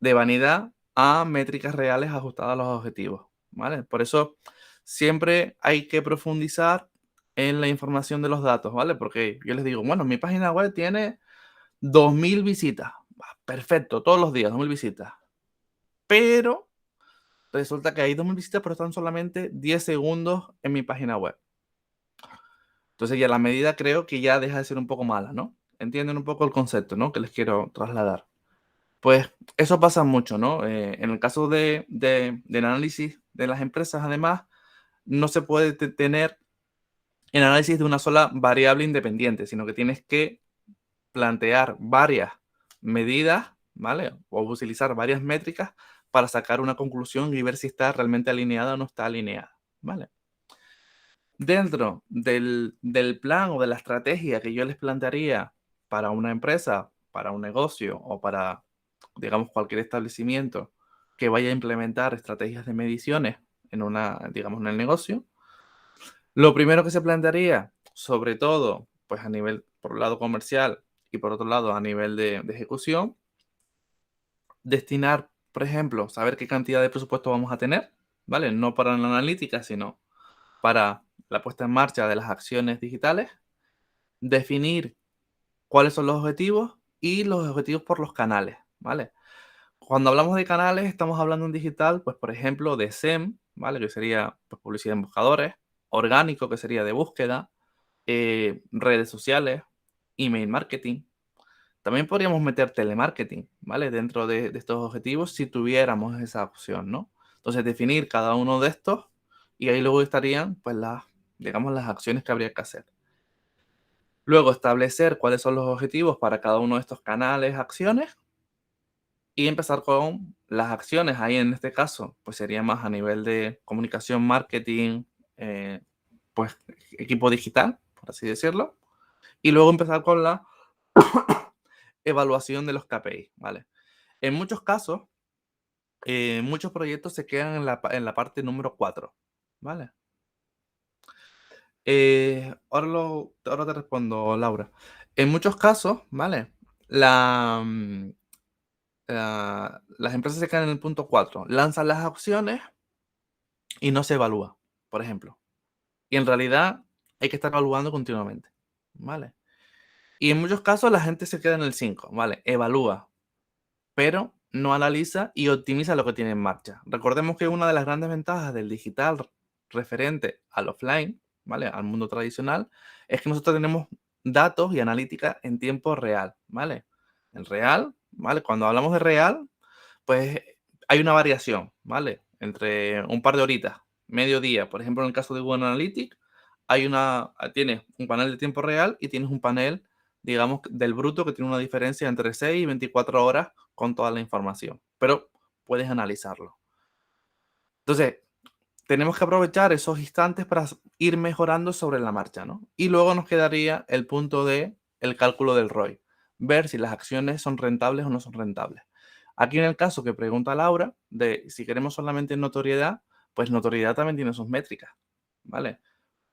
de vanidad a métricas reales ajustadas a los objetivos, ¿vale? Por eso siempre hay que profundizar en la información de los datos, ¿vale? Porque yo les digo, bueno, mi página web tiene 2000 visitas. Perfecto, todos los días, 2000 visitas. Pero resulta que hay 2000 visitas, pero están solamente 10 segundos en mi página web. Entonces ya la medida creo que ya deja de ser un poco mala, ¿no? Entienden un poco el concepto, ¿no? Que les quiero trasladar. Pues eso pasa mucho, ¿no? En el caso del análisis de las empresas, además, no se puede tener el análisis de una sola variable independiente, sino que tienes que plantear varias medidas, ¿vale? O utilizar varias métricas para sacar una conclusión y ver si está realmente alineada o no está alineada, ¿vale? Dentro del plan o de la estrategia que yo les plantearía para una empresa, para un negocio o para, digamos, cualquier establecimiento que vaya a implementar estrategias de mediciones en digamos, en el negocio, lo primero que se plantearía, sobre todo, pues a nivel, por un lado comercial y por otro lado a nivel de ejecución, destinar, por ejemplo, saber qué cantidad de presupuesto vamos a tener, ¿vale? No para la analítica, sino para la puesta en marcha de las acciones digitales, definir cuáles son los objetivos y los objetivos por los canales, ¿vale? Cuando hablamos de canales, estamos hablando en digital, pues por ejemplo, de SEM, ¿vale? Que sería pues, publicidad en buscadores, orgánico, que sería de búsqueda, redes sociales, email marketing. También podríamos meter telemarketing, ¿vale? Dentro de estos objetivos si tuviéramos esa opción, ¿no? Entonces, definir cada uno de estos y ahí luego estarían, pues, digamos, las acciones que habría que hacer. Luego, establecer cuáles son los objetivos para cada uno de estos canales, acciones y empezar con las acciones. Ahí, en este caso, pues sería más a nivel de comunicación, marketing, pues, equipo digital, por así decirlo. Y luego empezar con la evaluación de los KPI, ¿vale? En muchos casos, muchos proyectos se quedan en la parte número 4, ¿vale? Ahora te respondo, Laura. En muchos casos, ¿vale? Las empresas se quedan en el punto 4, lanzan las opciones y no se evalúa, por ejemplo. Y en realidad hay que estar evaluando continuamente, ¿vale? Y en muchos casos la gente se queda en el 5, ¿vale? Evalúa, pero no analiza y optimiza lo que tiene en marcha. Recordemos que una de las grandes ventajas del digital referente al offline, ¿vale? Al mundo tradicional, es que nosotros tenemos datos y analítica en tiempo real, ¿vale? En real, ¿vale? Cuando hablamos de real, pues hay una variación, ¿vale? Entre un par de horitas, mediodía. Por ejemplo, en el caso de Google Analytics, tienes un panel de tiempo real y tienes un panel, digamos, del bruto que tiene una diferencia entre 6 y 24 horas con toda la información. Pero puedes analizarlo. Entonces, tenemos que aprovechar esos instantes para ir mejorando sobre la marcha, ¿no? Y luego nos quedaría el punto de el cálculo del ROI, ver si las acciones son rentables o no son rentables. Aquí en el caso que pregunta Laura, de si queremos solamente notoriedad, pues notoriedad también tiene sus métricas, ¿vale?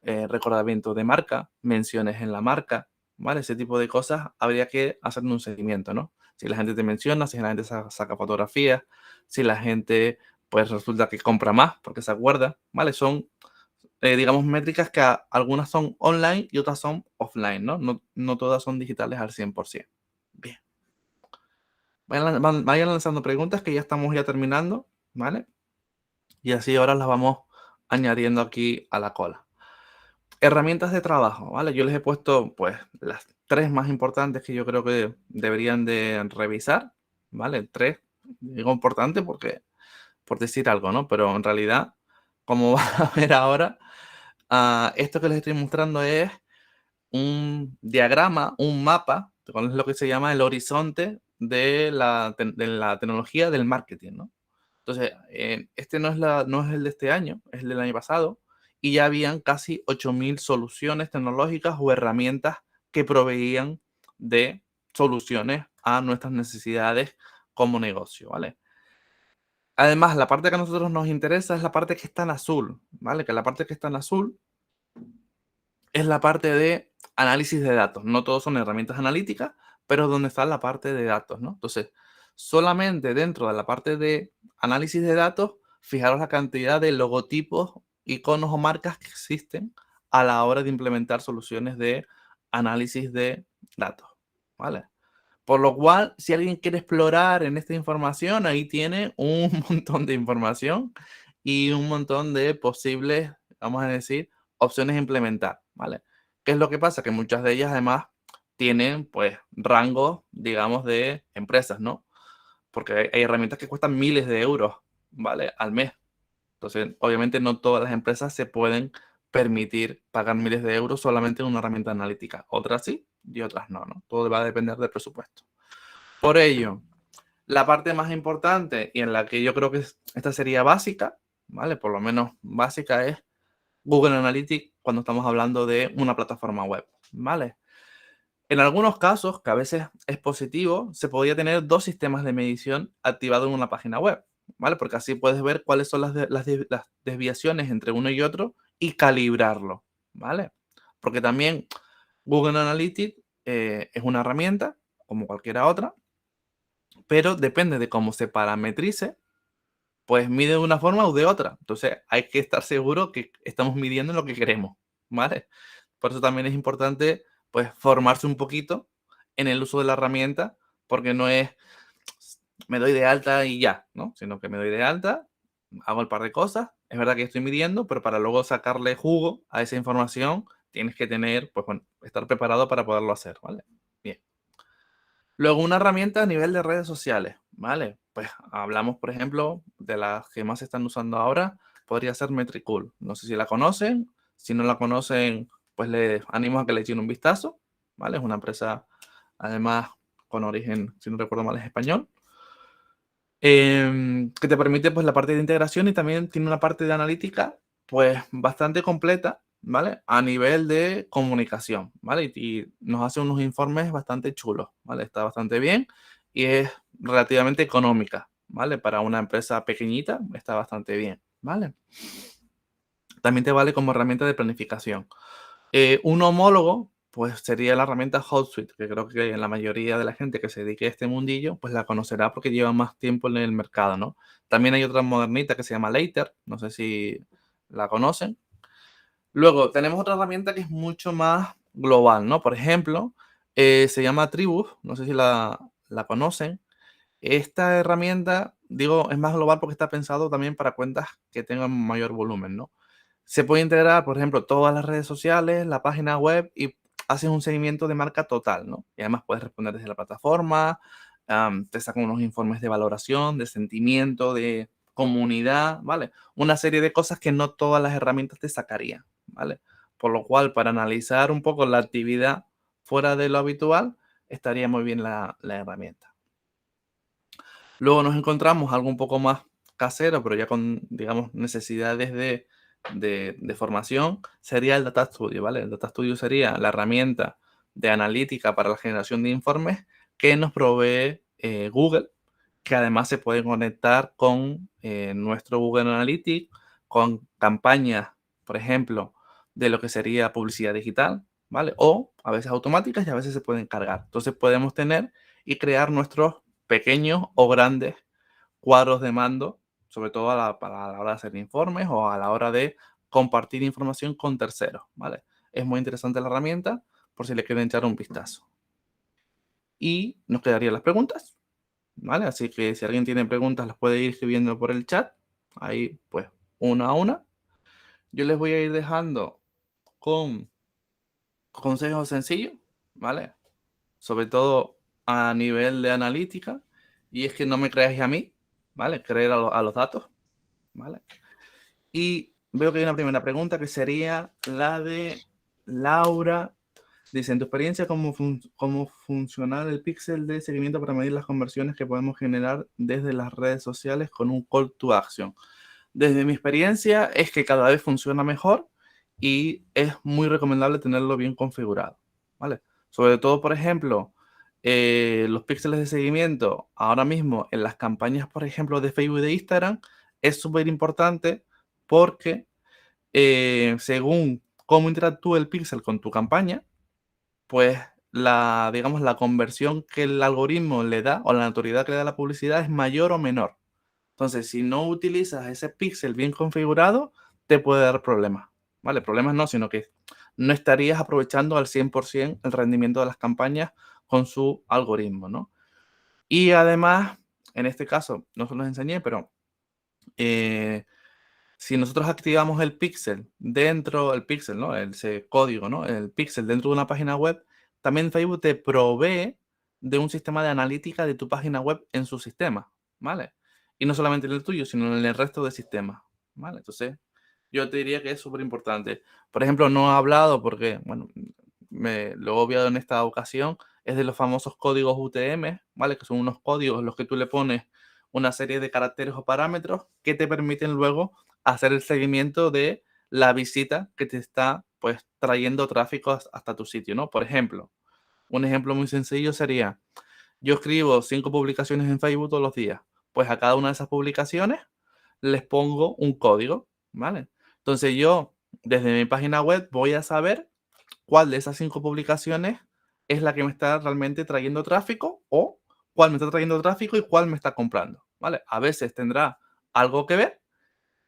Recordamiento de marca, menciones en la marca, ¿vale? Ese tipo de cosas habría que hacer un seguimiento, ¿no? Si la gente te menciona, si la gente saca fotografías, si la gente, pues resulta que compra más porque se acuerda, ¿vale? Son, digamos, métricas que algunas son online y otras son offline, ¿no? No todas son digitales al 100%. Bien. Vayan lanzando preguntas que ya estamos ya terminando, ¿vale? Y así ahora las vamos añadiendo aquí a la cola. Herramientas de trabajo, ¿vale? Yo les he puesto, pues, las tres más importantes que yo creo que deberían de revisar, ¿vale? Tres, digo importante porque, por decir algo, ¿no? Pero en realidad, como van a ver ahora, esto que les estoy mostrando es un diagrama, un mapa, con lo que se llama el horizonte de de la tecnología del marketing, ¿no? Entonces, este no es el de este año, es el del año pasado, y ya habían casi 8.000 soluciones tecnológicas o herramientas que proveían de soluciones a nuestras necesidades como negocio, ¿vale? Además, la parte que a nosotros nos interesa es la parte que está en azul, ¿vale? Que la parte que está en azul es la parte de análisis de datos. No todos son herramientas analíticas, pero donde está la parte de datos, ¿no? Entonces, solamente dentro de la parte de análisis de datos, fijaros la cantidad de logotipos, iconos o marcas que existen a la hora de implementar soluciones de análisis de datos, ¿vale? Por lo cual, si alguien quiere explorar en esta información, ahí tiene un montón de información y un montón de posibles, vamos a decir, opciones a implementar, ¿vale? ¿Qué es lo que pasa? Que muchas de ellas además tienen, pues, rangos, digamos, de empresas, ¿no? Porque hay herramientas que cuestan miles de euros, ¿vale? Al mes. Entonces, obviamente no todas las empresas se pueden permitir pagar miles de euros solamente en una herramienta analítica. Otras sí y otras no, ¿no? Todo va a depender del presupuesto. Por ello, la parte más importante y en la que yo creo que esta sería básica, ¿vale? Por lo menos básica es Google Analytics cuando estamos hablando de una plataforma web, ¿vale? En algunos casos, que a veces es positivo, se podría tener dos sistemas de medición activados en una página web, ¿vale? Porque así puedes ver cuáles son las desviaciones entre uno y otro y calibrarlo, ¿vale? Porque también Google Analytics es una herramienta, como cualquiera otra, pero depende de cómo se parametrice, pues mide de una forma o de otra. Entonces hay que estar seguro que estamos midiendo lo que queremos, ¿vale? Por eso también es importante, pues, formarse un poquito en el uso de la herramienta, porque no es me doy de alta y ya, ¿no? Sino que me doy de alta, hago el par de cosas, es verdad que estoy midiendo, pero para luego sacarle jugo a esa información, tienes que tener, pues bueno, estar preparado para poderlo hacer, ¿vale? Bien. Luego, una herramienta a nivel de redes sociales, ¿vale? Pues hablamos, por ejemplo, de las que más se están usando ahora, podría ser Metricool. No sé si la conocen, si no la conocen, pues les animo a que le echen un vistazo, ¿vale? Es una empresa, además, con origen, si no recuerdo mal, es español, que te permite, pues, la parte de integración y también tiene una parte de analítica, pues, bastante completa, ¿vale? A nivel de comunicación, ¿vale? Y nos hace unos informes bastante chulos, ¿vale? Está bastante bien y es relativamente económica, ¿vale? Para una empresa pequeñita está bastante bien, ¿vale? También te vale como herramienta de planificación. Un homólogo, pues sería la herramienta HotSuite, que creo que la mayoría de la gente que se dedique a este mundillo, pues la conocerá porque lleva más tiempo en el mercado, ¿no? También hay otra modernita que se llama Later, no sé si la conocen. Luego, tenemos otra herramienta que es mucho más global, ¿no? Por ejemplo, se llama Tribus, no sé si la conocen. Esta herramienta, digo, es más global porque está pensado también para cuentas que tengan mayor volumen, ¿no? Se puede integrar, por ejemplo, todas las redes sociales, la página web y haces un seguimiento de marca total, ¿no? Y además puedes responder desde la plataforma, te sacan unos informes de valoración, de sentimiento, de comunidad, ¿vale? Una serie de cosas que no todas las herramientas te sacarían, ¿vale? Por lo cual, para analizar un poco la actividad fuera de lo habitual, estaría muy bien la herramienta. Luego nos encontramos algo un poco más casero, pero ya con, digamos, necesidades de formación, sería el Data Studio, ¿vale? El Data Studio sería la herramienta de analítica para la generación de informes que nos provee Google, que además se puede conectar con nuestro Google Analytics, con campañas, por ejemplo, de lo que sería publicidad digital, ¿vale? O a veces automáticas y a veces se pueden cargar. Entonces podemos tener y crear nuestros pequeños o grandes cuadros de mando, sobre todo para la hora de hacer informes o a la hora de compartir información con terceros, ¿vale? Es muy interesante la herramienta por si le quieren echar un vistazo. Y nos quedarían las preguntas, ¿vale? Así que si alguien tiene preguntas las puede ir escribiendo por el chat, ahí pues una a una. Yo les voy a ir dejando con consejos sencillos, ¿vale? Sobre todo a nivel de analítica, y es que no me creáis a mí, ¿vale? Creer a los datos, ¿vale? Y veo que hay una primera pregunta que sería la de Laura. Dice, en tu experiencia, ¿cómo funciona el píxel de seguimiento para medir las conversiones que podemos generar desde las redes sociales con un call to action? Desde mi experiencia es que cada vez funciona mejor y es muy recomendable tenerlo bien configurado, ¿vale? Sobre todo, por ejemplo, los píxeles de seguimiento ahora mismo en las campañas, por ejemplo, de Facebook y de Instagram, es súper importante porque según cómo interactúa el píxel con tu campaña, pues digamos, la conversión que el algoritmo le da o la notoriedad que le da a la publicidad es mayor o menor. Entonces, si no utilizas ese píxel bien configurado, te puede dar problemas, ¿vale? Problemas no, sino que no estarías aprovechando al 100% el rendimiento de las campañas con su algoritmo, ¿no? Y además, en este caso, no se los enseñé, pero eh, si nosotros activamos el píxel dentro, el píxel, ¿no? Ese código, ¿no? El píxel dentro de una página web, también Facebook te provee de un sistema de analítica de tu página web en su sistema, ¿vale? Y no solamente en el tuyo, sino en el resto de sistemas, ¿vale? Entonces, yo te diría que es súper importante. Por ejemplo, no he hablado porque, bueno, me lo he obviado en esta ocasión, es de los famosos códigos UTM, ¿vale? Que son unos códigos en los que tú le pones una serie de caracteres o parámetros que te permiten luego hacer el seguimiento de la visita que te está pues trayendo tráfico hasta tu sitio, ¿no? Por ejemplo, un ejemplo muy sencillo sería, yo escribo 5 publicaciones en Facebook todos los días, pues a cada una de esas publicaciones les pongo un código, ¿vale? Entonces yo desde mi página web voy a saber cuál de esas 5 publicaciones es la que me está realmente trayendo tráfico o cuál me está trayendo tráfico y cuál me está comprando, ¿vale? A veces tendrá algo que ver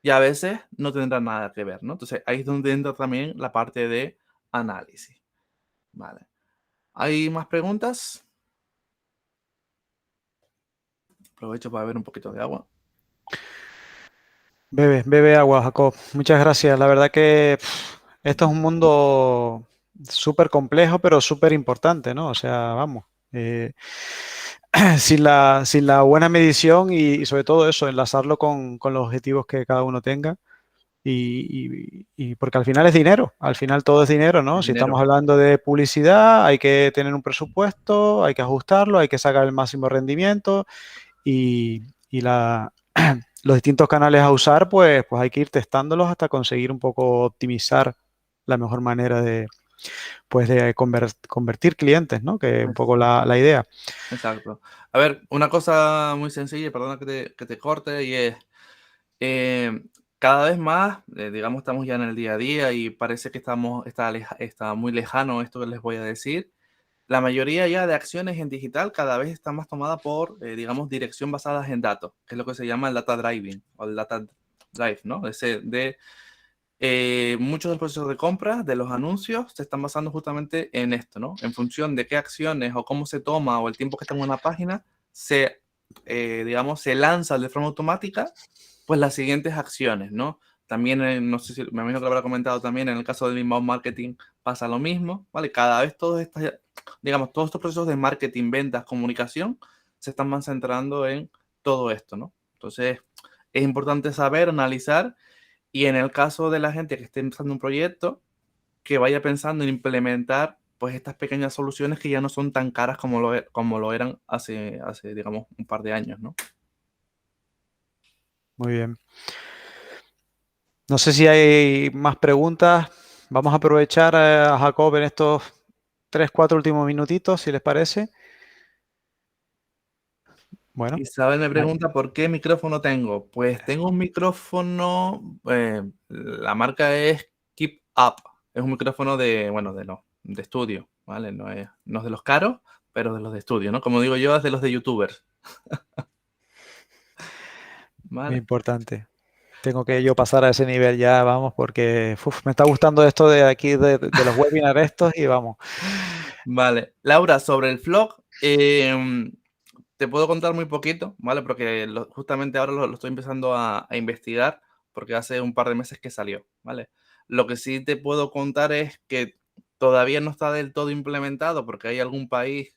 y a veces no tendrá nada que ver, ¿no? Entonces, ahí es donde entra también la parte de análisis, ¿vale? ¿Hay más preguntas? Aprovecho para beber un poquito de agua. Bebe agua, Jacob. Muchas gracias. La verdad que esto es un mundo súper complejo, pero súper importante, ¿no? O sea, vamos. Sin la buena medición y sobre todo eso, enlazarlo con los objetivos que cada uno tenga. Y porque al final es dinero, al final todo es dinero, ¿no? El Si estamos dinero. hablando de publicidad, hay que tener un presupuesto, hay que ajustarlo, hay que sacar el máximo rendimiento y los distintos canales a usar, pues hay que ir testándolos hasta conseguir un poco optimizar la mejor manera pues de convertir clientes, ¿no? Que es un poco la idea. Exacto. A ver, una cosa muy sencilla, perdona que te corte, y es, eh, cada vez más, digamos, estamos ya en el día a día y parece que está muy lejano esto que les voy a decir. La mayoría ya de acciones en digital cada vez está más tomada por, digamos, dirección basadas en datos, que es lo que se llama el data driving o el data drive, ¿no? Muchos de los procesos de compra de los anuncios se están basando justamente en esto, ¿no? En función de qué acciones o cómo se toma o el tiempo que está en una página, digamos, se lanza de forma automática, pues las siguientes acciones, ¿no? También, no sé si, me imagino que lo habrá comentado también, en el caso del inbound marketing pasa lo mismo, ¿vale? Cada vez digamos, todos estos procesos de marketing, ventas, comunicación, se están más centrando en todo esto, ¿no? Entonces, es importante saber, analizar y en el caso de la gente que esté empezando un proyecto, que vaya pensando en implementar pues estas pequeñas soluciones que ya no son tan caras como lo eran hace, digamos, un par de años, ¿no? Muy bien. No sé si hay más preguntas. Vamos a aprovechar a Jacob en estos 3, 4 últimos minutitos, si les parece. Bueno, Isabel me pregunta por qué micrófono tengo. Pues tengo un micrófono, la marca es Keep Up. Es un micrófono bueno, de estudio, ¿vale? No es de los caros, pero de los de estudio, ¿no? Como digo yo, es de los de YouTubers, muy ¿vale? importante. Tengo que yo pasar a ese nivel ya, vamos, porque me está gustando esto de aquí, de los webinars estos y vamos. Vale. Laura, sobre el vlog, te puedo contar muy poquito, ¿vale? Porque justamente ahora lo estoy empezando a investigar porque hace un par de meses que salió, ¿vale? Lo que sí te puedo contar es que todavía no está del todo implementado porque hay algún país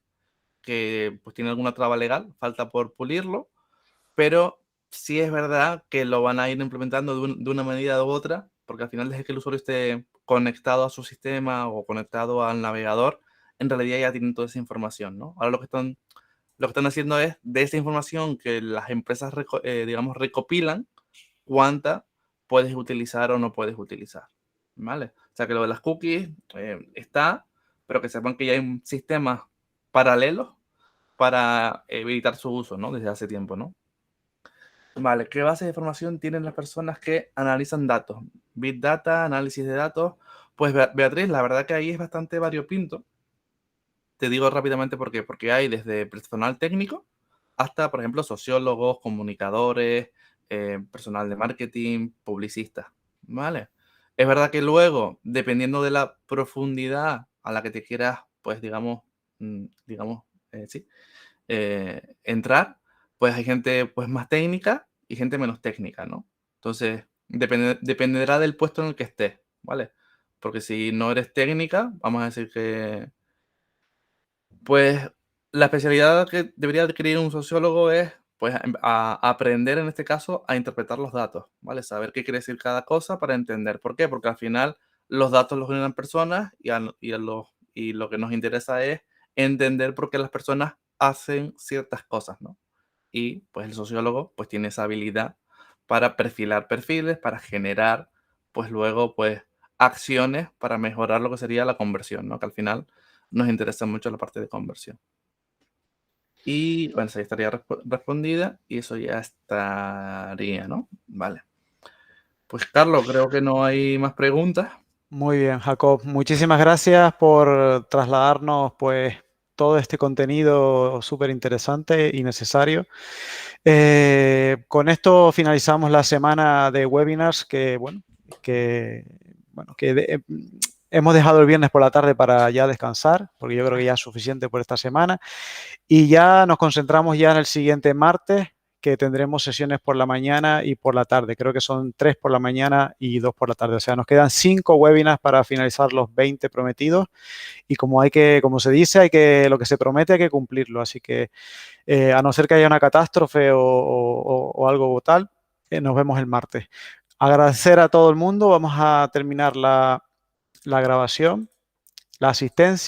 que pues tiene alguna traba legal, falta por pulirlo, pero sí es verdad que lo van a ir implementando de una manera u otra, porque al final desde que el usuario esté conectado a su sistema o conectado al navegador, en realidad ya tienen toda esa información, ¿no? Ahora lo que están haciendo es, de esa información que las empresas, digamos, recopilan, cuánta puedes utilizar o no puedes utilizar, ¿vale? O sea que lo de las cookies está, pero que sepan que ya hay sistemas paralelos para evitar su uso, ¿no? Desde hace tiempo, ¿no? Vale, ¿qué base de información tienen las personas que analizan datos? Big Data, análisis de datos. Pues Beatriz, la verdad que ahí es bastante variopinto. Te digo rápidamente por qué. Porque hay desde personal técnico hasta, por ejemplo, sociólogos, comunicadores, personal de marketing, publicistas, ¿vale? Es verdad que luego, dependiendo de la profundidad a la que te quieras, pues digamos, sí, entrar, pues hay gente pues más técnica y gente menos técnica, ¿no? Entonces, dependerá del puesto en el que estés, ¿vale? Porque si no eres técnica, vamos a decir que, pues, la especialidad que debería adquirir un sociólogo es, pues, aprender, en este caso, a interpretar los datos, ¿vale? Saber qué quiere decir cada cosa para entender. ¿Por qué? Porque al final los datos los generan personas y lo que nos interesa es entender por qué las personas hacen ciertas cosas, ¿no? Y pues el sociólogo pues tiene esa habilidad para perfilar perfiles, para generar pues luego pues acciones para mejorar lo que sería la conversión, ¿no? Que al final nos interesa mucho la parte de conversión. Y bueno, esa ya estaría respondida y eso ya estaría, ¿no? Vale. Pues Carlos, creo que no hay más preguntas. Muy bien, Jacob. Muchísimas gracias por trasladarnos pues todo este contenido súper interesante y necesario. Con esto finalizamos la semana de webinars que hemos dejado el viernes por la tarde para ya descansar, porque yo creo que ya es suficiente por esta semana. Y ya nos concentramos ya en el siguiente martes, que tendremos sesiones por la mañana y por la tarde. Creo que son 3 por la mañana y 2 por la tarde. O sea, nos quedan 5 webinars para finalizar los 20 prometidos. Y como se dice, lo que se promete hay que cumplirlo. Así que a no ser que haya una catástrofe o algo tal, nos vemos el martes. Agradecer a todo el mundo. Vamos a terminar la grabación, la asistencia.